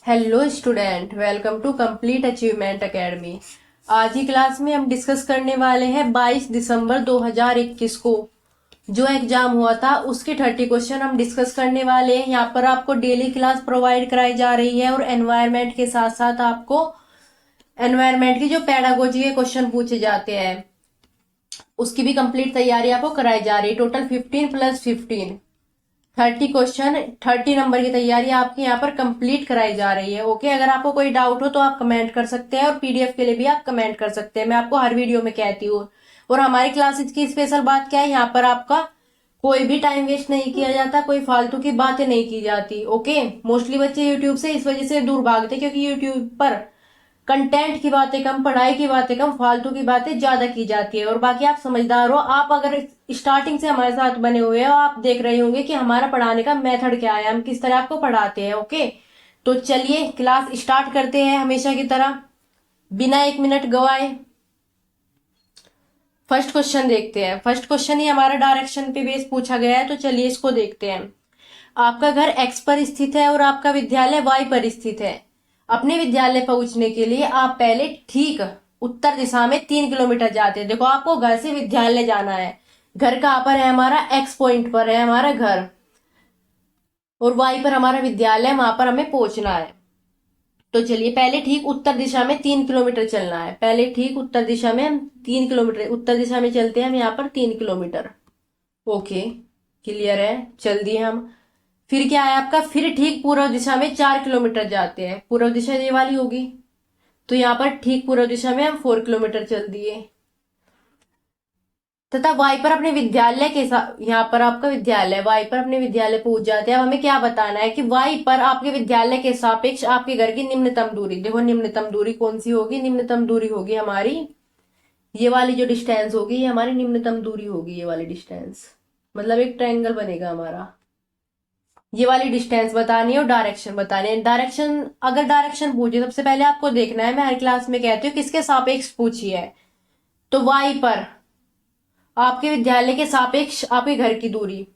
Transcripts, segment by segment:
Hello student, welcome to complete achievement academy. आज की class में हम डिस्कस करने वाले हैं 22 दिसंबर 2021 को जो एग्जाम हुआ था उसके 30 क्वेश्चन हम डिस्कस करने वाले हैं। यहाँ पर आपको डेली क्लास प्रोवाइड कराई जा रही है और एनवायरनमेंट के साथ साथ आपको एनवायरनमेंट की जो पेडागोजी के क्वेश्चन पूछे जाते हैं उसकी भी कंप्लीट तैयारी आपको कराई जा रही है। टोटल 15+15 30 क्वेश्चन 30 नंबर की तैयारी आपकी यहाँ पर कंप्लीट कराई जा रही है। ओके, अगर आपको कोई डाउट हो तो आप कमेंट कर सकते हैं और पीडीएफ के लिए भी आप कमेंट कर सकते हैं। मैं आपको हर वीडियो में कहती हूँ। और हमारी क्लासेज की स्पेशल बात क्या है, यहाँ पर आपका कोई भी टाइम वेस्ट नहीं किया जाता, कोई फालतू की बातें नहीं की जाती। ओके, मोस्टली बच्चे यूट्यूब से इस वजह से दूर भागते क्योंकि यूट्यूब पर कंटेंट की बातें कम, पढ़ाई की बातें कम, फालतू की बातें ज्यादा की जाती है। और बाकी आप समझदार हो, आप अगर स्टार्टिंग से हमारे साथ बने हुए हो आप देख रहे होंगे कि हमारा पढ़ाने का मेथड क्या है, हम किस तरह आपको पढ़ाते हैं। ओके, तो चलिए क्लास स्टार्ट करते हैं हमेशा की तरह बिना 1 मिनट गवाए। फर्स्ट क्वेश्चन देखते हैं। फर्स्ट क्वेश्चन ही हमारा डायरेक्शन पे बेस पूछा गया है, तो चलिए इसको देखते हैं। आपका घर एक्स पर स्थित है और आपका विद्यालय वाई पर स्थित है। अपने विद्यालय पहुंचने के लिए आप पहले ठीक उत्तर दिशा में 3 किलोमीटर जाते हैं। देखो, आपको घर से विद्यालय जाना है। घर कहाँ पर है हमारा? एक्स पॉइंट पर है हमारा घर और वाई पर हमारा विद्यालय, वहां पर हमें पहुंचना है। तो चलिए पहले ठीक उत्तर दिशा में 3 किलोमीटर चलना है। पहले ठीक उत्तर दिशा में हम 3 किलोमीटर उत्तर दिशा में चलते हैं हम यहाँ पर 3 किलोमीटर। ओके, क्लियर है, चल दिए हम। फिर क्या है आपका? फिर ठीक पूर्व दिशा में 4 किलोमीटर जाते हैं। पूर्व दिशा ये वाली होगी, तो यहाँ पर ठीक पूर्व दिशा में हम 4 किलोमीटर चल दिए। तथा वाई पर अपने विद्यालय के साथ, यहाँ पर आपका विद्यालय, वाई पर अपने विद्यालय पहुंच जाते हैं। अब हमें क्या बताना है कि वाई पर आपके विद्यालय के सापेक्ष आपके घर की निम्नतम दूरी। देखो, निम्नतम दूरी कौन सी होगी? निम्नतम दूरी होगी हमारी ये वाली जो डिस्टेंस होगी, ये हमारी निम्नतम दूरी होगी। ये वाली डिस्टेंस मतलब एक ट्रायंगल बनेगा हमारा। ये वाली डिस्टेंस बतानी है और डायरेक्शन बतानी है। डायरेक्शन, अगर डायरेक्शन पूछे सबसे पहले आपको देखना है, मैं हर क्लास में कहती हूँ किसके सापेक्ष पूछी है। तो वाई पर आपके विद्यालय के सापेक्ष आपके घर की दूरी,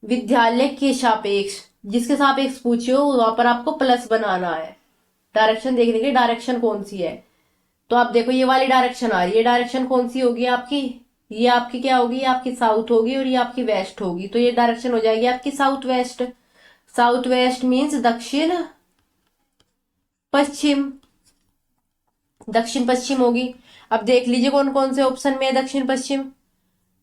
विद्यालय के सापेक्ष जिसके सापेक्ष पूछे हो वहां पर आपको प्लस बनाना है। डायरेक्शन देखने की, डायरेक्शन कौन सी है। तो आप देखो, ये वाली डायरेक्शन आ रही है। ये डायरेक्शन कौन सी होगी आपकी? ये आपकी क्या होगी? ये आपकी साउथ होगी और ये आपकी वेस्ट होगी। तो ये डायरेक्शन हो जाएगी आपकी south west. South west means दक्षिण पश्चिम, दक्षिण पश्चिम होगी। अब देख लीजिए कौन कौन से ऑप्शन में है दक्षिण पश्चिम।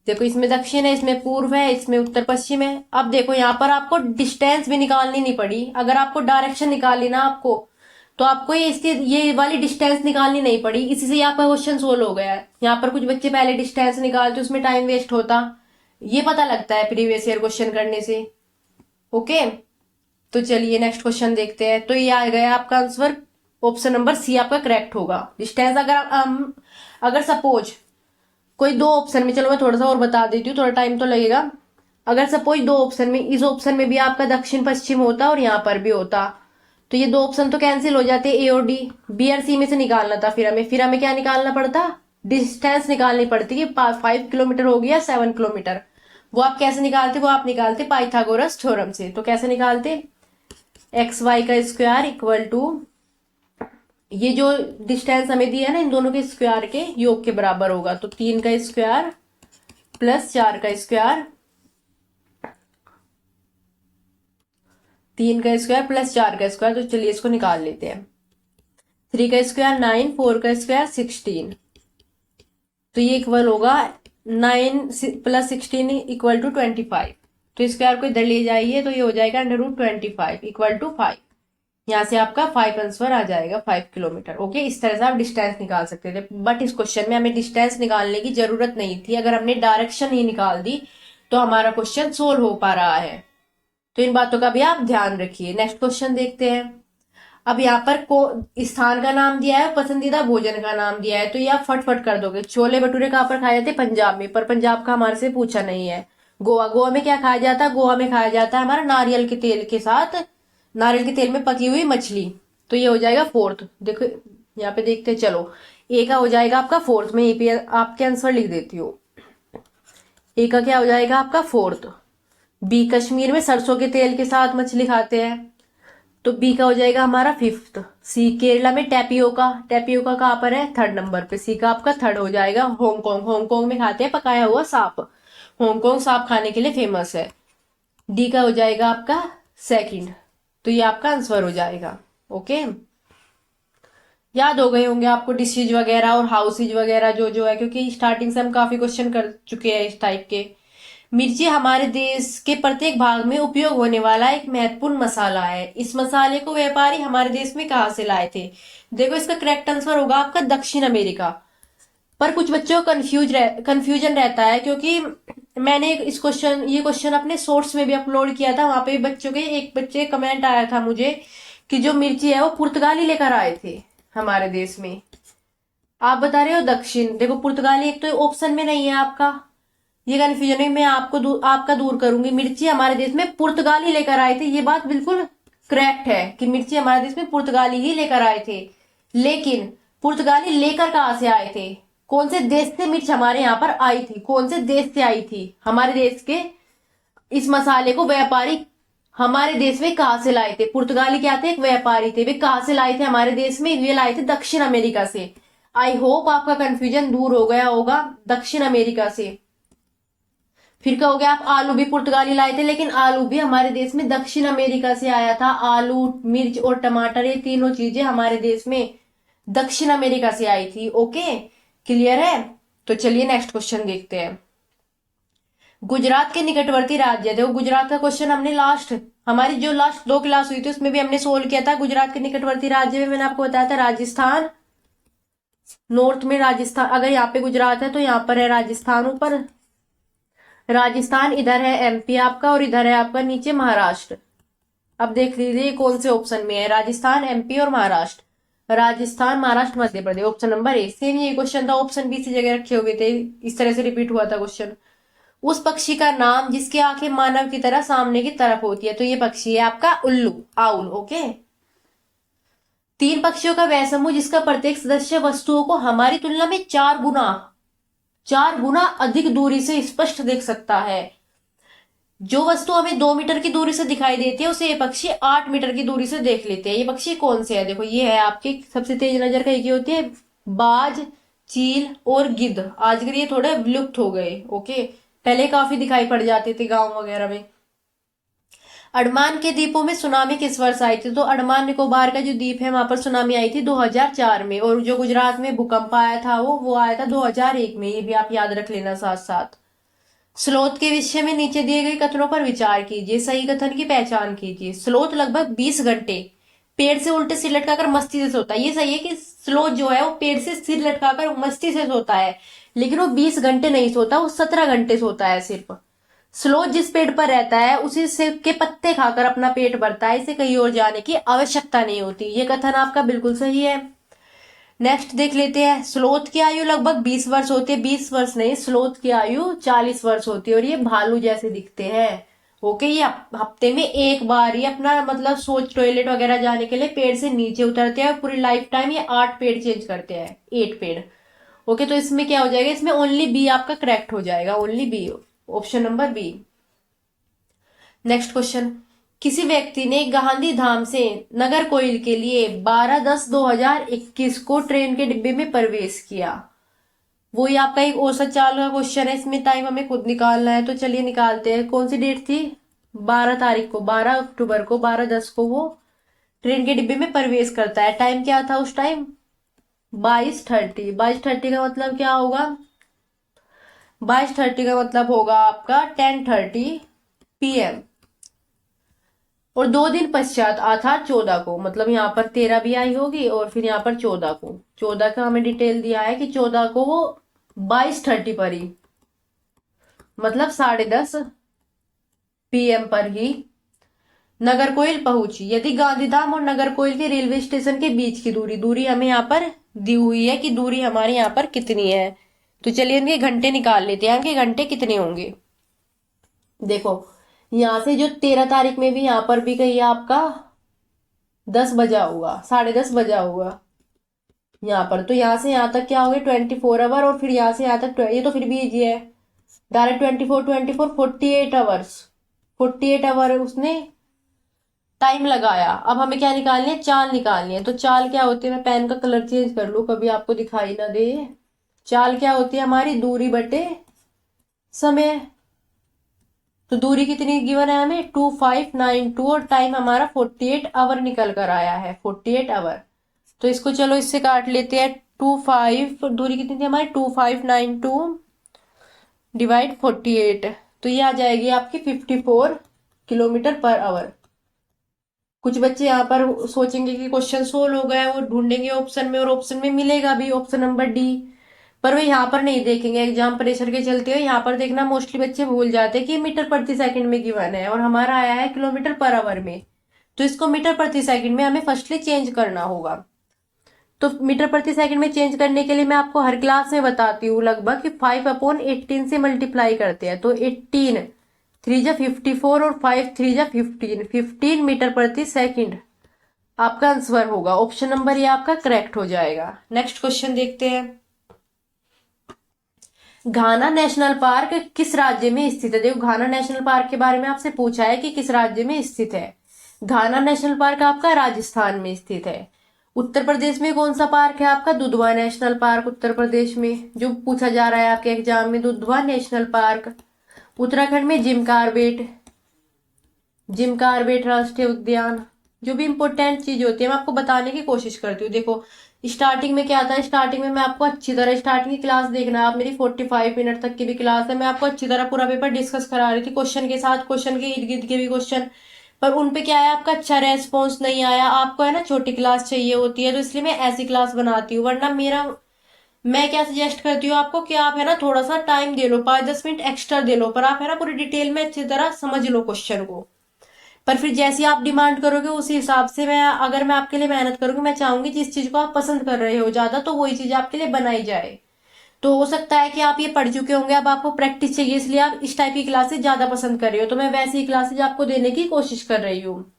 देखो, इसमें दक्षिण है, इसमें पूर्व है, इसमें उत्तर पश्चिम है। अब देखो, यहाँ पर आपको डिस्टेंस भी निकालनी नहीं पड़ी। अगर आपको डायरेक्शन निकालनी ना आपको, तो आपको ये वाली डिस्टेंस निकालनी नहीं पड़ी। इसी से आपका क्वेश्चन सोल्व हो गया है। यहाँ पर कुछ बच्चे पहले डिस्टेंस निकालते, उसमें टाइम वेस्ट होता। ये पता लगता है प्रीवियस ईयर क्वेश्चन करने से। ओके, तो चलिए नेक्स्ट क्वेश्चन देखते हैं। तो ये आ गया आपका आंसर, ऑप्शन नंबर सी आपका करेक्ट होगा। डिस्टेंस अगर सपोज कोई दो ऑप्शन में, चलो मैं थोड़ा सा और बता देती हूँ, थोड़ा टाइम तो लगेगा। अगर सपोज दो ऑप्शन में, इस ऑप्शन में भी आपका दक्षिण पश्चिम होता और यहाँ पर भी होता, तो ये दो ऑप्शन तो कैंसिल हो जाते, ए और डी। बी और सी में से निकालना था। फिर हमें क्या निकालना पड़ता? डिस्टेंस निकालनी पड़ती कि 5 किलोमीटर हो गया 7 किलोमीटर। वो आप कैसे निकालते? वो आप निकालते पाइथागोरस थ्योरम से। तो कैसे निकालते? एक्स वाई का स्क्वायर इक्वल टू, ये जो डिस्टेंस हमें दिया है ना, इन दोनों के स्क्वायर के योग के बराबर होगा। तो 3 का स्क्वायर प्लस 4 का स्क्वायर, 3 का स्क्वायर प्लस 4 का स्क्वायर। तो चलिए इसको निकाल लेते हैं। 3 का स्क्वायर 9, 4 का स्क्वायर 16। तो ये इक्वल होगा 9 प्लस 16 इक्वल टू 25। तो स्क्वायर को इधर ले जाइए तो ये हो जाएगा √25 इक्वल टू 5। यहाँ से आपका 5 आंसर आ जाएगा, 5 किलोमीटर। ओके, इस तरह से आप डिस्टेंस निकाल सकते थे। बट इस क्वेश्चन में हमें डिस्टेंस निकालने की जरूरत नहीं थी। अगर हमने डायरेक्शन ही निकाल दी तो हमारा क्वेश्चन सोल्व हो पा रहा है। तो इन बातों का भी आप ध्यान रखिए। नेक्स्ट क्वेश्चन देखते हैं। अब यहाँ पर स्थान का नाम दिया है, पसंदीदा भोजन का नाम दिया है। तो ये आप फटफट कर दोगे। छोले भटूरे कहाँ पर खाए जाते? पंजाब में। पर पंजाब का हमारे से पूछा नहीं है। गोवा, गोवा में क्या खाया जाता है? गोवा में खाया जाता है हमारा नारियल के तेल के साथ, नारियल के तेल में पकी हुई मछली। तो ये हो जाएगा फोर्थ। देखो यहाँ पे देखते हैं, चलो ए का हो जाएगा आपका फोर्थ। में ए पे आपके आंसर लिख देती हूँ। ए का क्या हो जाएगा आपका फोर्थ। बी, कश्मीर में सरसों के तेल के साथ मछली खाते हैं। तो बी का हो जाएगा हमारा फिफ्थ। सी केरला में टैपियोका, टैपियोका कहाँ पर है, थर्ड नंबर पे, सी का आपका थर्ड हो जाएगा। हांगकांग, हांगकांग में खाते हैं पकाया हुआ सांप, हांगकांग सांप खाने के लिए फेमस है। डी का हो जाएगा आपका सेकंड। तो ये आपका आंसर हो जाएगा। ओके, याद हो गए होंगे आपको डिशेज वगैरह और हाउसेज वगैरह जो जो है, क्योंकि स्टार्टिंग से हम काफी क्वेश्चन कर चुके हैं इस टाइप के। मिर्ची हमारे देश के प्रत्येक भाग में उपयोग होने वाला एक महत्वपूर्ण मसाला है। इस मसाले को व्यापारी हमारे देश में कहाँ से लाए थे? देखो इसका करेक्ट आंसर होगा आपका दक्षिण अमेरिका। पर कुछ बच्चों को कंफ्यूजन रहता है, क्योंकि मैंने ये क्वेश्चन अपने सोर्स में भी अपलोड किया था, वहां पे बच्चों के एक बच्चे कमेंट आया था मुझे कि जो मिर्ची है वो पुर्तगाली लेकर आए थे हमारे देश में। आप बता रहे हो दक्षिण, देखो पुर्तगाली एक तो ऑप्शन में नहीं है आपका, ये कंफ्यूजन है, मैं आपका दूर करूंगी। मिर्ची हमारे देश में पुर्तगाली लेकर आए थे, ये बात बिल्कुल करेक्ट है कि मिर्ची हमारे देश में पुर्तगाली ही लेकर आए थे। लेकिन पुर्तगाली लेकर कहां से आए थे, कौन से देश से मिर्च हमारे यहाँ पर आई थी, कौन से देश से आई थी हमारे देश के? इस मसाले को व्यापारी हमारे देश में कहां से लाए थे? पुर्तगाली क्या थे, एक व्यापारी थे, वे कहां से लाए थे हमारे देश में? वे लाए थे दक्षिण अमेरिका से। आई होप आपका कंफ्यूजन दूर हो गया होगा, दक्षिण अमेरिका से। फिर कहोगे आप आलू भी पुर्तगाली लाए थे, लेकिन आलू भी हमारे देश में दक्षिण अमेरिका से आया था। आलू, मिर्च और टमाटर, ये तीनों चीजें हमारे देश में दक्षिण अमेरिका से आई थी। ओके, क्लियर है? तो चलिए नेक्स्ट क्वेश्चन देखते हैं। गुजरात के निकटवर्ती राज्य, देखो गुजरात का क्वेश्चन हमने हमारी जो लास्ट 2 क्लास हुई थी उसमें भी हमने सोल्व किया था। गुजरात के निकटवर्ती राज्य में मैंने आपको बताया था राजस्थान, नॉर्थ में राजस्थान, अगर यहाँ पे गुजरात है तो यहाँ पर है राजस्थान ऊपर, राजस्थान इधर है एमपी आपका, और इधर है आपका नीचे महाराष्ट्र। अब देख लीजिए कौन से ऑप्शन में है, राजस्थान, एमपी और Maharashtra. Rajasthan, Maharashtra, Madhya Pradesh, option number A. Same ये क्वेश्चन था, ऑप्शन बी सी जगह रखे हुए थे, इस तरह से रिपीट हुआ था क्वेश्चन। उस पक्षी का नाम जिसकी आंखें मानव की तरह सामने की तरफ होती है, तो ये पक्षी है आपका उल्लू, आउल। ओके, 3 पक्षियों का वह समूह जिसका प्रत्येक सदस्य वस्तुओं को हमारी तुलना में 4 गुना अधिक दूरी से स्पष्ट देख सकता है। जो वस्तु हमें 2 मीटर की दूरी से दिखाई देती है उसे ये पक्षी 8 मीटर की दूरी से देख लेते हैं। ये पक्षी कौन से है? देखो ये है आपकी सबसे तेज नजर कहीं की होती है, बाज, चील और गिद्ध। आजकल ये थोड़े विलुप्त हो गए। ओके, पहले काफी दिखाई पड़ जाते थे गांव वगैरह में। अंडमान के द्वीपों में सुनामी किस वर्ष आई थी? तो अंडमान निकोबार का जो द्वीप है वहां पर सुनामी आई थी 2004 में, और जो गुजरात में भूकंप आया था वो आया था 2001 में। ये भी आप याद रख लेना साथ साथ। स्लोथ के विषय में नीचे दिए गए कथनों पर विचार कीजिए, सही कथन की पहचान कीजिए। स्लोथ लगभग 20 घंटे पेड़ से उल्टे सिर लटकाकर मस्ती से सोता है। ये सही है कि स्लोथ जो है वो पेड़ से सिर लटकाकर मस्ती से सोता है, लेकिन वो 20 घंटे नहीं सोता, वो 17 घंटे सोता है सिर्फ। स्लोथ जिस पेड़ पर रहता है उसी से के पत्ते खाकर अपना पेट भरता है, इसे कहीं और जाने की आवश्यकता नहीं होती। ये कथन आपका बिल्कुल सही है। नेक्स्ट देख लेते हैं। स्लोथ की आयु लगभग 20 वर्ष होती है, 20 वर्ष नहीं, स्लोथ की आयु 40 वर्ष होती है, और ये भालू जैसे दिखते हैं। ओके, ये हफ्ते में एक बार ही अपना मतलब सोच टॉयलेट वगैरह जाने के लिए पेड़ से नीचे उतरते हैं, पूरी लाइफ टाइम ये 8 पेड़ चेंज करते हैं, 8 पेड़। ओके, तो इसमें क्या हो जाएगा, इसमें ओनली बी आपका करेक्ट हो जाएगा, only B, option number B. Next question. किसी व्यक्ति ने गांधी धाम से नागरकोइल के लिए 12/10/2021 को ट्रेन के डिब्बे में प्रवेश किया। वही आपका एक औसत चाल का क्वेश्चन है, इसमें टाइम हमें खुद निकालना है, तो चलिए निकालते हैं। कौन सी डेट थी? 12 तारीख को, 12 अक्टूबर को, 12/10 को वो ट्रेन के डिब्बे में प्रवेश करता है। टाइम क्या था उस टाइम? 22:30। 22:30 का मतलब क्या होगा? 22:30 का मतलब होगा आपका 10:30 PM। और 2 दिन पश्चात अर्थात 14 को, मतलब यहाँ पर 13 भी आई होगी और फिर यहाँ पर 14 को, 14 का हमें डिटेल दिया है कि 14 को वो 22:30 पर ही, मतलब 10:30 PM पर ही नागरकोइल पहुंची। यदि गांधीधाम और नागरकोइल के रेलवे स्टेशन के बीच की दूरी हमें यहाँ पर दी हुई है कि दूरी हमारे यहाँ पर कितनी है, तो चलिए इनके घंटे निकाल लेते हैं कि घंटे कितने होंगे। देखो यहां से जो 13 तारीख में भी यहाँ पर भी कहीं आपका 10 बजा होगा, 10:30 बजा होगा यहाँ पर, तो यहाँ से यहाँ तक क्या हो गए 24 आवर, और फिर यहाँ से यहाँ तक ये तो फिर भी इजी है, डायरेक्ट 24 48 आवर्स, 48 आवर उसने टाइम लगाया, अब हमें क्या निकालनी है, चाल निकालनी है। तो चाल क्या होती है, मैं पेन का कलर चेंज कर लूं कभी आपको दिखाई ना दे। चाल क्या होती है हमारी, दूरी बटे समय। तो दूरी कितनी गिवन है हमें, 2592, और टाइम हमारा 48 आवर निकल कर आया है, 48 आवर। तो इसको चलो इससे काट लेते हैं, 25, दूरी कितनी थी हमारी 2592 डिवाइड 48, तो ये आ जाएगी आपकी 54 किलोमीटर पर आवर। कुछ बच्चे यहाँ पर सोचेंगे कि क्वेश्चन सोल्व हो गया, वो ढूंढेंगे ऑप्शन में, और ऑप्शन में मिलेगा भी ऑप्शन नंबर डी, पर वो यहाँ पर नहीं देखेंगे, एग्जाम प्रेशर के चलते हुए यहाँ पर देखना मोस्टली बच्चे भूल जाते हैं कि मीटर प्रति सेकंड में गिवन है और हमारा आया है किलोमीटर पर आवर में। तो इसको मीटर प्रति सेकंड में हमें फर्स्टली चेंज करना होगा। तो मीटर प्रति सेकंड में चेंज करने के लिए मैं आपको हर क्लास में बताती हूँ लगभग कि 5/18 से मल्टीप्लाई करते हैं। तो 18 3 जा 54 और 5 3 जा 15 मीटर प्रति सेकंड आपका आंसर होगा। ऑप्शन नंबर ये आपका करेक्ट हो जाएगा। नेक्स्ट क्वेश्चन देखते हैं। घाना नेशनल पार्क किस राज्य में स्थित है। देखो घाना नेशनल पार्क के बारे में आपसे पूछा है कि किस राज्य में स्थित है। घाना नेशनल पार्क आपका राजस्थान में स्थित है। उत्तर प्रदेश में कौन सा पार्क है आपका, दुधवा नेशनल पार्क उत्तर प्रदेश में, जो पूछा जा रहा है आपके एग्जाम में, दुधवा नेशनल पार्क। उत्तराखंड में जिम कार्बेट राष्ट्रीय उद्यान। जो भी इंपॉर्टेंट चीज होती है मैं आपको बताने की कोशिश करती हूँ। देखो स्टार्टिंग में क्या था, स्टार्टिंग में मैं आपको अच्छी तरह स्टार्टिंग की क्लास देखना, आप मेरी 45 मिनट तक की भी क्लास है, मैं आपको अच्छी तरह पूरा पेपर डिस्कस करा रही थी, क्वेश्चन के साथ, क्वेश्चन के इर्द गिर्द के भी क्वेश्चन, पर उन पे क्या है आपका अच्छा रेस्पॉन्स नहीं आया। आपको है ना छोटी क्लास चाहिए होती है, तो इसलिए मैं ऐसी क्लास बनाती हूँ। वरना मैं क्या सजेस्ट करती हूँ आपको कि आप है ना थोड़ा सा टाइम दे लो, 5-10 मिनट एक्स्ट्रा दे लो, पर आप है ना पूरी डिटेल में अच्छी तरह समझ लो क्वेश्चन को। पर फिर जैसी आप डिमांड करोगे उसी हिसाब से मैं, अगर मैं आपके लिए मेहनत करूंगी, मैं चाहूंगी जिस चीज को आप पसंद कर रहे हो ज्यादा, तो वही चीज आपके लिए बनाई जाए। तो हो सकता है कि आप ये पढ़ चुके होंगे, अब आपको प्रैक्टिस चाहिए, इसलिए आप इस टाइप की क्लासेस ज्यादा पसंद कर रहे हो, तो मैं वैसी ही क्लासेज आपको देने की कोशिश कर रही हूँ।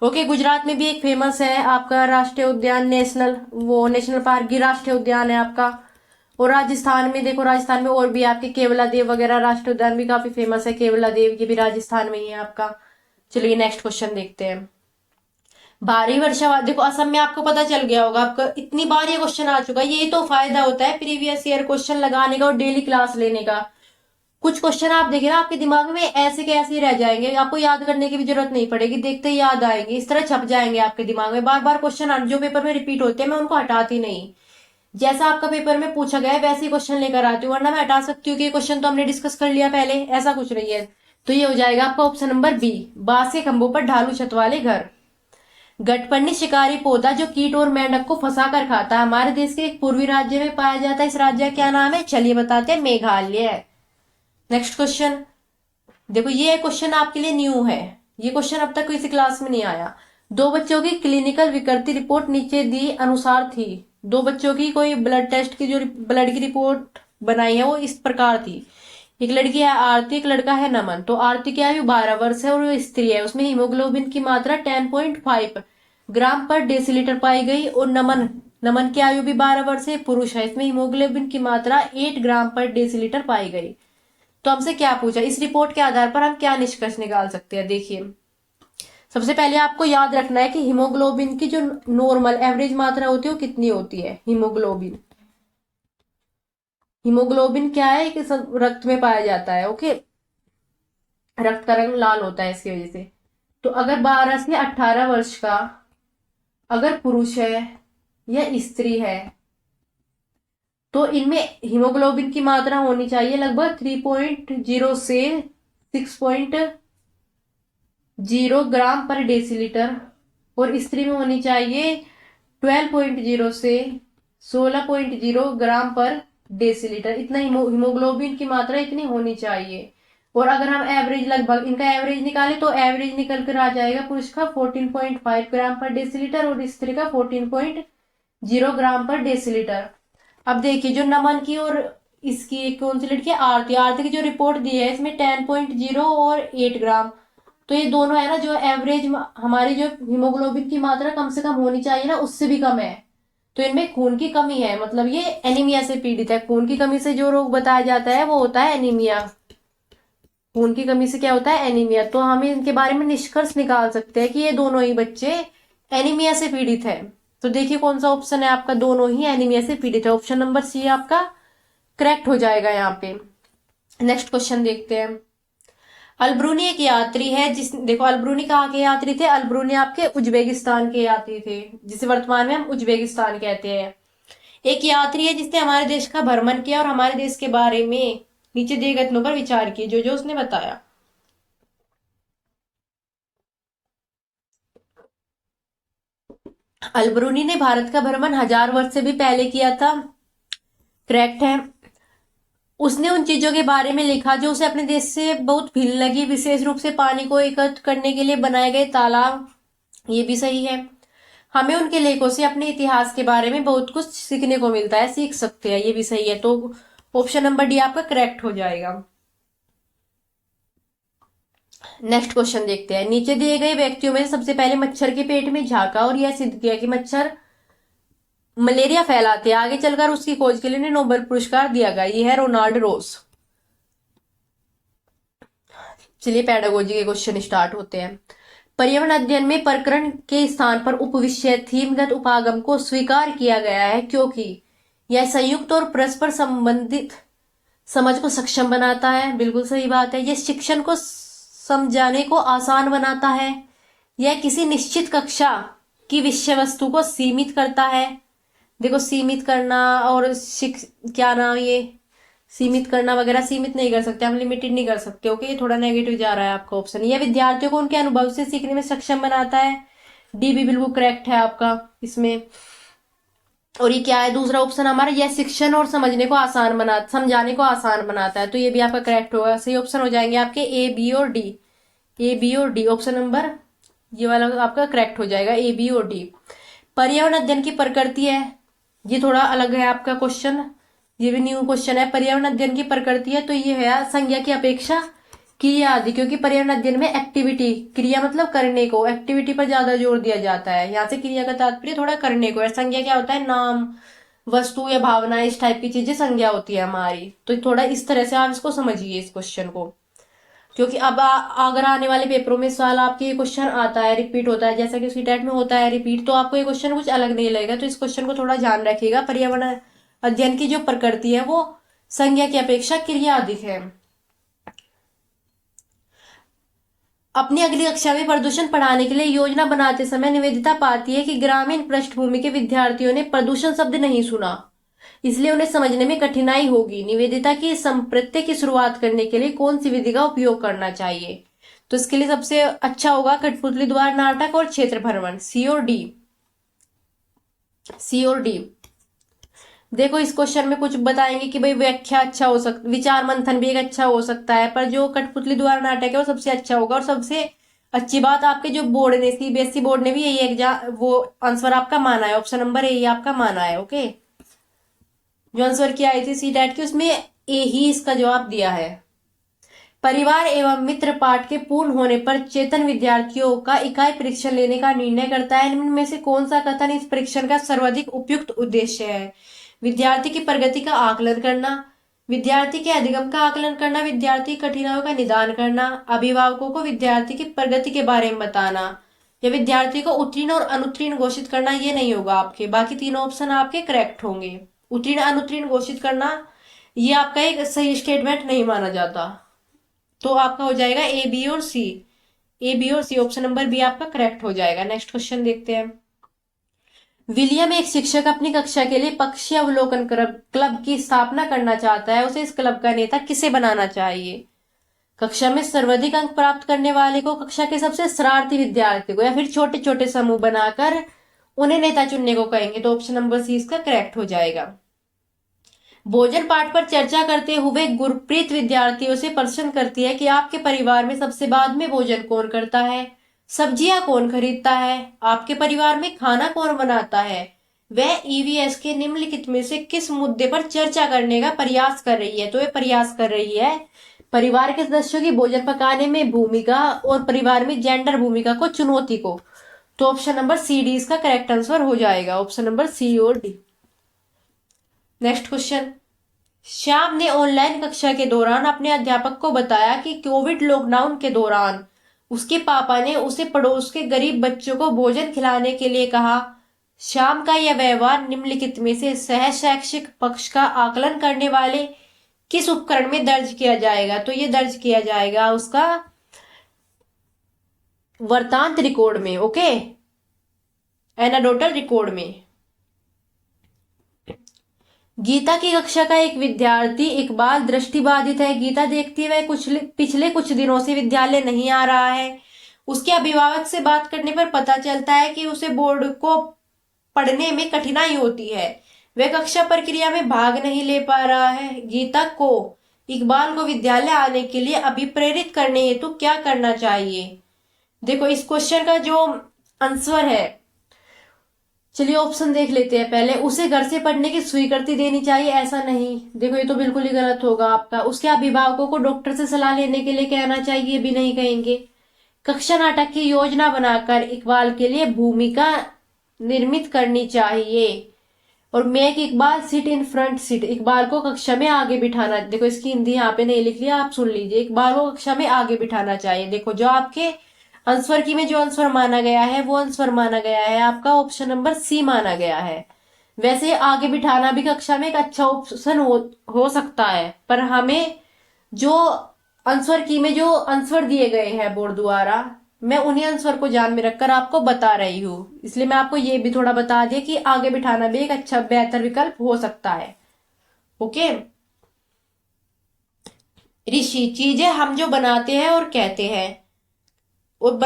ओके, गुजरात में भी एक फेमस है आपका राष्ट्रीय उद्यान, नेशनल पार्क ही राष्ट्रीय उद्यान है आपका। और राजस्थान में देखो, राजस्थान में और भी आपके केवला देव वगैरह राष्ट्रीय उद्यान भी काफी फेमस है, केवला देव ये भी राजस्थान में ही है आपका। चलिए नेक्स्ट क्वेश्चन देखते हैं। भारी वर्षा, देखो असम में आपको पता चल गया होगा, आपका इतनी बार ये क्वेश्चन आ चुका है, यही तो फायदा होता है प्रीवियस ईयर क्वेश्चन लगाने का और डेली क्लास लेने का। कुछ क्वेश्चन आप देखिए ना आपके दिमाग में ऐसे के ऐसे ही रह जाएंगे, आपको याद करने की भी जरूरत नहीं पड़ेगी, देखते ही याद आएंगे, इस तरह छप जाएंगे आपके दिमाग में। बार बार क्वेश्चन जो पेपर में रिपीट होते हैं मैं उनको हटाती नहीं, जैसा आपका पेपर में पूछा गया है वैसे ही क्वेश्चन लेकर आती हूँ, वरना मैं हटा सकती हूँ कि क्वेश्चन तो हमने डिस्कस कर लिया पहले, ऐसा कुछ नहीं है। तो ये हो जाएगा आपका ऑप्शन नंबर बी, बांस के खंभों पर ढालू छत वाले घर। गटपन्नी शिकारी पौधा जो कीट और मेंढक को फंसा कर खाता है, हमारे देश के एक पूर्वी राज्य में पाया जाता है, इस राज्य का क्या नाम है, चलिए बताते हैं, मेघालय। नेक्स्ट क्वेश्चन देखो, ये क्वेश्चन आपके लिए न्यू है, ये क्वेश्चन अब तक किसी क्लास में नहीं आया। दो बच्चों की क्लिनिकल विकृति रिपोर्ट नीचे दी अनुसार थी। दो बच्चों की कोई ब्लड टेस्ट की जो ब्लड की रिपोर्ट बनाई है वो इस प्रकार थी। एक लड़की है आरती, एक लड़का है नमन। तो आरती की आयु 12 वर्ष है और वो स्त्री है, उसमें हीमोग्लोबिन की मात्रा 10.5 ग्राम पर डेसीलीटर पाई गई। और नमन नमन की आयु भी 12 वर्ष है, पुरुष है, इसमें हीमोग्लोबिन की मात्रा 8 ग्राम पर डेसीलीटर पाई गई। तो हमसे क्या पूछा, इस रिपोर्ट के आधार पर हम क्या निष्कर्ष निकाल सकते हैं। देखिए सबसे पहले आपको याद रखना है कि हीमोग्लोबिन की जो नॉर्मल एवरेज मात्रा होती है वो कितनी होती है। हीमोग्लोबिन क्या है कि रक्त में पाया जाता है। ओके, रक्त का रंग लाल होता है इसकी वजह से। तो अगर 12 से 18 वर्ष का अगर पुरुष है या स्त्री है, तो इनमें हीमोग्लोबिन की मात्रा होनी चाहिए लगभग 3.0 से 6.0 ग्राम पर डेसीलीटर, और स्त्री में होनी चाहिए 12.0 से 16.0 ग्राम पर डेसीलीटर। इतना हीमोग्लोबिन की मात्रा इतनी होनी चाहिए। और अगर हम एवरेज, लगभग इनका एवरेज निकाले तो एवरेज निकल कर आ जाएगा पुरुष का 14.5 ग्राम पर डेसीलीटर और स्त्री का 14.0 ग्राम पर डेसीलीटर। अब देखिए जो नमन की और इसकी कौन सी लड़की है, आरती की जो रिपोर्ट दी है इसमें 10.0 और 8 ग्राम। तो ये दोनों है ना जो एवरेज हमारी जो हीमोग्लोबिन की मात्रा कम से कम होनी चाहिए ना उससे भी कम है। तो इनमें खून की कमी है, मतलब ये एनीमिया से पीड़ित है। खून की कमी से जो रोग बताया जाता है वो होता है एनीमिया। खून की कमी से क्या होता है? एनीमिया। तो हम इनके बारे में निष्कर्ष निकाल सकते हैं कि ये दोनों ही बच्चे एनीमिया से पीड़ित है। तो देखिए कौन सा ऑप्शन है आपका, दोनों ही एनीमिया से पीड़ित है। ऑप्शन नंबर सी आपका करेक्ट हो जाएगा यहाँ पे। नेक्स्ट क्वेश्चन देखते हैं। अलब्रूनी एक यात्री है देखो अलब्रूनी कहाँ के यात्री थे? अलब्रूनी आपके उज्बेकिस्तान के यात्री थे, जिसे वर्तमान में हम उज्बेकिस्तान कहते हैं। एक यात्री है जिसने हमारे देश का भ्रमण किया और हमारे देश के बारे में नीचे दिए गए पर विचार किए, जो जो उसने बताया। अलब्रूनी ने भारत का भ्रमण 1000 वर्ष से भी पहले किया था। करेक्ट है। उसने उन चीजों के बारे में लिखा जो उसे अपने देश से बहुत भिन्न लगी, विशेष रूप से पानी को एकत्र करने के लिए बनाए गए तालाब। ये भी सही है। हमें उनके लेखों से अपने इतिहास के बारे में बहुत कुछ सीखने को मिलता है, सीख सकते हैं। ये भी सही है। तो ऑप्शन नंबर डी आपका करेक्ट हो जाएगा। नेक्स्ट क्वेश्चन देखते हैं। नीचे दिए गए व्यक्तियों में सबसे पहले मच्छर के पेट में झांका और यह सिद्ध किया कि मच्छर मलेरिया फैलाते हैं। आगे चलकर उसकी खोज के लिए उन्हें नोबेल पुरस्कार दिया गया। ये है रोनाल्ड रोस। चलिए पेडागोजी के क्वेश्चन स्टार्ट होते हैं। पर्यावरण अध्ययन में प्रकरण के स्थान पर उपविषय थीमगत उपागम को स्वीकार किया गया है क्योंकि यह संयुक्त और परस्पर संबंधित समझ को सक्षम बनाता है। बिल्कुल सही बात है। यह शिक्षण को समझाने को आसान बनाता है। यह किसी निश्चित कक्षा की विषय वस्तु को सीमित करता है। देखो सीमित करना और क्या नाम, ये सीमित करना वगैरह सीमित नहीं कर सकते हम, लिमिटेड नहीं कर सकते। ओके, ये थोड़ा नेगेटिव जा रहा है आपका ऑप्शन। यह विद्यार्थियों को उनके अनुभव से सीखने में सक्षम बनाता है। डी भी बिल्कुल करेक्ट है आपका इसमें। और ये क्या है दूसरा ऑप्शन हमारा? यह शिक्षण और समझने को आसान बना समझाने को आसान बनाता है। तो ये भी आपका करेक्ट होगा। सही ऑप्शन हो जाएंगे आपके ए बी और डी। ए बी और डी ऑप्शन नंबर ये वाला आपका करेक्ट हो जाएगा, ए बी और डी। पर्यावरण अध्ययन की प्रकृति है, ये थोड़ा अलग है आपका क्वेश्चन, ये भी न्यू क्वेश्चन है। पर्यावरण अध्ययन की प्रकृति है तो ये है संज्ञा की अपेक्षा क्रिया आदि, क्योंकि पर्यावरण अध्ययन में एक्टिविटी, क्रिया मतलब करने को, एक्टिविटी पर ज्यादा जोर दिया जाता है। यहाँ से क्रिया का तात्पर्य थोड़ा करने को है। संज्ञा क्या होता है? नाम, वस्तु या भावना, इस टाइप की चीजें संज्ञा होती है हमारी। तो थोड़ा इस तरह से आप इसको समझिए इस क्वेश्चन को, क्योंकि अब अगर आने वाले पेपरों में सवाल आपके ये क्वेश्चन आता है, रिपीट होता है, जैसा कि सीटेट में होता है रिपीट, तो आपको ये क्वेश्चन कुछ अलग नहीं लगेगा। तो इस क्वेश्चन को थोड़ा ध्यान रखिएगा। पर्यावरण अध्ययन की जो प्रकृति है वो संज्ञा की अपेक्षा क्रिया अधिक है। अपनी अगली कक्षा में प्रदूषण पढ़ाने के लिए योजना बनाते समय निवेदिता पाती है कि ग्रामीण पृष्ठभूमि के विद्यार्थियों ने प्रदूषण शब्द नहीं सुना, इसलिए उन्हें समझने में कठिनाई होगी। निवेदिता की संप्रत्य की शुरुआत करने के लिए कौन सी विधि का उपयोग करना चाहिए? तो इसके लिए सबसे अच्छा होगा कठपुतली द्वार नाटक और क्षेत्र भ्रमण। सी और डी, सी और डी। देखो इस क्वेश्चन में कुछ बताएंगे कि भाई व्याख्या अच्छा हो सकता, विचार मंथन भी एक अच्छा हो सकता है, पर जो कठपुतली द्वारा नाटक है वो सबसे अच्छा होगा। और सबसे अच्छी बात आपके जो बोर्ड ने, सीबीएसई बोर्ड ने भी यही एग्जाम वो आंसर आपका माना है। ऑप्शन नंबर ए आपका माना है। ओके, जो आंसर की आई थी सीटेट की उसमें ए ही इसका जवाब दिया है। परिवार एवं मित्र पाठ के पूर्ण होने पर चेतन विद्यार्थियों का इकाई परीक्षण लेने का निर्णय करता है। इनमें से कौन सा कथन इस परीक्षण का सर्वाधिक उपयुक्त उद्देश्य है? विद्यार्थी की प्रगति का आकलन करना, विद्यार्थी के अधिगम का आकलन करना, विद्यार्थी की कठिनाइयों का निदान करना, अभिभावकों को विद्यार्थी की प्रगति के बारे में बताना, या विद्यार्थी को उत्तीर्ण और अनुत्तीर्ण घोषित करना। ये नहीं होगा आपके, बाकी तीनों ऑप्शन आपके करेक्ट होंगे। उत्तीर्ण अनुत्तीर्ण घोषित करना ये आपका एक सही स्टेटमेंट नहीं माना जाता। तो आपका हो जाएगा ए बी और सी। ए बी और सी ऑप्शन नंबर बी आपका करेक्ट हो जाएगा। नेक्स्ट क्वेश्चन देखते हैं। विलियम एक शिक्षक अपनी कक्षा के लिए पक्षी अवलोकन क्लब की स्थापना करना चाहता है। उसे इस क्लब का नेता किसे बनाना चाहिए? कक्षा में सर्वाधिक अंक प्राप्त करने वाले को, कक्षा के सबसे शरारती विद्यार्थी को, या फिर छोटे छोटे समूह बनाकर उन्हें नेता चुनने को कहेंगे? तो ऑप्शन नंबर सी इसका करेक्ट हो जाएगा। भोजन पाठ पर चर्चा करते हुए गुरप्रीत विद्यार्थियों से प्रश्न करती है कि आपके परिवार में सबसे बाद में भोजन कौन करता है? सब्जियां कौन खरीदता है? आपके परिवार में खाना कौन बनाता है? वह ईवीएस के निम्नलिखित में से किस मुद्दे पर चर्चा करने का प्रयास कर रही है? तो ये प्रयास कर रही है परिवार के सदस्यों की भोजन पकाने में भूमिका और परिवार में जेंडर भूमिका को, चुनौती को। तो ऑप्शन नंबर सी डी इसका करेक्ट आंसर हो जाएगा। ऑप्शन नंबर सी और डी। Next question. श्याम ने ऑनलाइन कक्षा के दौरान अपने अध्यापक को बताया कि कोविड लॉकडाउन के दौरान उसके पापा ने उसे पड़ोस के गरीब बच्चों को भोजन खिलाने के लिए कहा। श्याम का यह व्यवहार निम्नलिखित में से सह शैक्षिक पक्ष का आकलन करने वाले किस उपकरण में दर्ज किया जाएगा? तो ये दर्ज किया जाएगा उसका वर्तांत रिकॉर्ड में। ओके, एनाडोटल रिकॉर्ड में। गीता की कक्षा का एक विद्यार्थी इकबाल दृष्टिबाधित है। गीता देखती है वह पिछले कुछ दिनों से विद्यालय नहीं आ रहा है। उसके अभिभावक से बात करने पर पता चलता है कि उसे बोर्ड को पढ़ने में कठिनाई होती है। वह कक्षा प्रक्रिया में भाग नहीं ले पा रहा है। गीता को इकबाल को विद्यालय आने के लिए अभिप्रेरित करने हेतु क्या करना चाहिए? देखो इस क्वेश्चन का जो आंसर है, चलिए ऑप्शन देख लेते हैं पहले। उसे घर से पढ़ने की स्वीकृति देनी चाहिए, ऐसा नहीं, देखो ये तो बिल्कुल ही गलत होगा आपका। उसके अभिभावकों को डॉक्टर से सलाह लेने के लिए कहना चाहिए, भी नहीं कहेंगे। कक्षा नाटक की योजना बनाकर इकबाल के लिए भूमिका निर्मित करनी चाहिए। और make Iqbal sit in front seat, Iqbal को कक्षा में आगे बिठाना। देखो इसकी हिंदी यहाँ पे नहीं लिख लिया, आप सुन लीजिए। इकबाल को कक्षा में आगे बिठाना चाहिए। देखो जो आपके आंसर की में जो आंसर माना गया है वो आंसर माना गया है आपका ऑप्शन नंबर सी माना गया है। वैसे आगे बिठाना भी कक्षा में एक अच्छा ऑप्शन हो सकता है, पर हमें जो आंसर की में जो आंसर दिए गए हैं बोर्ड द्वारा, मैं उन्हीं आंसर को ध्यान में रखकर आपको बता रही हूँ। इसलिए मैं आपको ये भी थोड़ा बता दिया कि आगे बिठाना भी एक अच्छा बेहतर विकल्प हो सकता है। ओके, ऋषि, चीजें हम जो बनाते हैं और कहते हैं और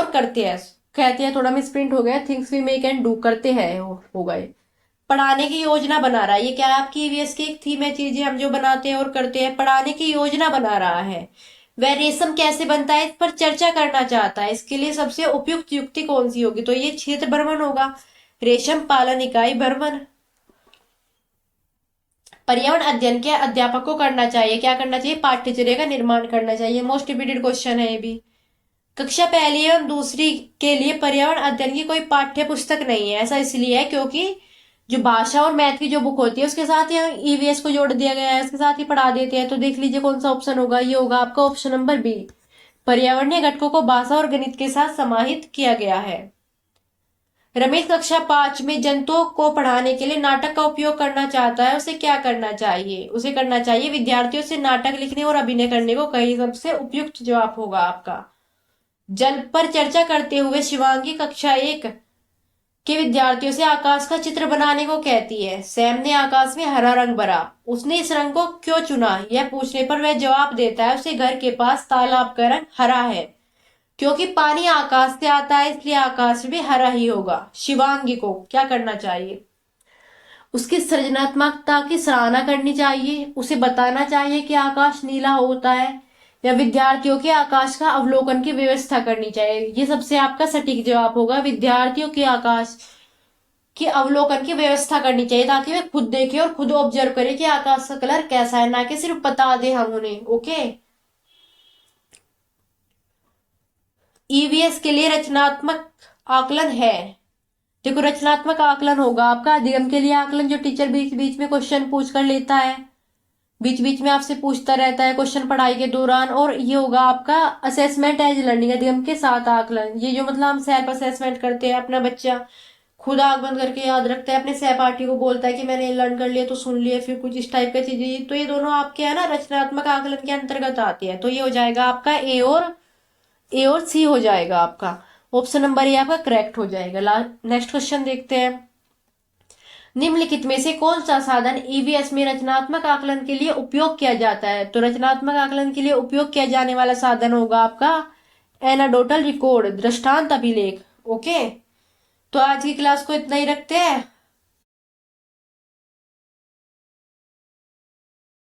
करते हैं, कहते हैं थोड़ा मिसप्रिंट हो गया, things we make and do, करते हैं हो गए। पढ़ाने की योजना बना रहा है, ये क्या है आपकी ईवीएस की एक थीम है, चीजें हम जो बनाते हैं और करते हैं। पढ़ाने की योजना बना रहा है। वह रेशम कैसे बनता है इस पर चर्चा करना चाहता है। इसके लिए सबसे उपयुक्त युक्ति कौन सी होगी? तो ये क्षेत्र भ्रमण होगा, रेशम पालन इकाई भ्रमण। पर्यावरण अध्ययन के अध्यापक को करना चाहिए, क्या करना चाहिए? पाठ्यचर्या का निर्माण करना चाहिए। मोस्ट रिपीटेड क्वेश्चन है ये भी। कक्षा पहली एवं दूसरी के लिए पर्यावरण अध्ययन की कोई पाठ्य पुस्तक नहीं है। ऐसा इसलिए है क्योंकि जो भाषा और मैथ की जो बुक होती है उसके साथ ही ईवीएस को जोड़ दिया गया है, उसके साथ ही पढ़ा देते हैं। तो देख लीजिए कौन सा ऑप्शन होगा, ये होगा आपका ऑप्शन नंबर बी। पर्यावरणीय घटकों को भाषा और गणित के साथ समाहित किया गया है। रमेश कक्षा 5 में जंतुओं को पढ़ाने के लिए नाटक का उपयोग करना चाहता है, उसे क्या करना चाहिए? उसे करना चाहिए विद्यार्थियों से नाटक लिखने और अभिनय करने को कही। सबसे उपयुक्त जवाब होगा आपका। जल पर चर्चा करते हुए शिवांगी कक्षा 1 के विद्यार्थियों से आकाश का चित्र बनाने को कहती है। सैम ने आकाश में हरा रंग भरा, उसने इस रंग को क्यों चुना? यह पूछने पर वह जवाब देता है उसे घर के पास तालाब का रंग हरा है, क्योंकि पानी आकाश से आता है, इसलिए आकाश भी हरा ही होगा। शिवांगी को क्या करना चाहिए? उसकी सृजनात्मकता की सराहना करनी चाहिए, उसे बताना चाहिए कि आकाश नीला होता है, या विद्यार्थियों के आकाश का अवलोकन की व्यवस्था करनी चाहिए। ये सबसे आपका सटीक जवाब होगा, विद्यार्थियों के आकाश के अवलोकन की व्यवस्था करनी चाहिए, ताकि वे खुद देखें और खुद ऑब्जर्व करें कि आकाश का कलर कैसा है, ना कि सिर्फ बता दें हम उन्हें। ओके, ईवीएस के लिए रचनात्मक आकलन है। देखो रचनात्मक आकलन होगा आपका अधिगम के लिए आकलन, जो टीचर बीच बीच में क्वेश्चन पूछ कर लेता है, बीच बीच में आपसे पूछता रहता है क्वेश्चन पढ़ाई के दौरान। और ये होगा आपका असेसमेंट एज लर्निंग, अधिगम के साथ आकलन। ये जो मतलब हम सेल्फ असेसमेंट करते हैं, अपना बच्चा खुद आंख बंद करके याद रखता है, अपने सहपाठी को बोलता है कि मैंने लर्न कर लिया, तो सुन लिया, फिर कुछ इस टाइप का चीजें, तो ये दोनों आपके है ना रचनात्मक आकलन के अंतर्गत आते हैं। तो ये हो जाएगा आपका ए और सी हो जाएगा आपका ऑप्शन नंबर ए आपका करेक्ट हो जाएगा। नेक्स्ट क्वेश्चन देखते हैं। निम्नलिखित में से कौन सा साधन ईवीएस में रचनात्मक आकलन के लिए उपयोग किया जाता है? तो रचनात्मक आकलन के लिए उपयोग किया जाने वाला साधन होगा आपका एनाडोटल रिकॉर्ड, दृष्टांत अभिलेख। ओके, तो आज की क्लास को इतना ही रखते हैं।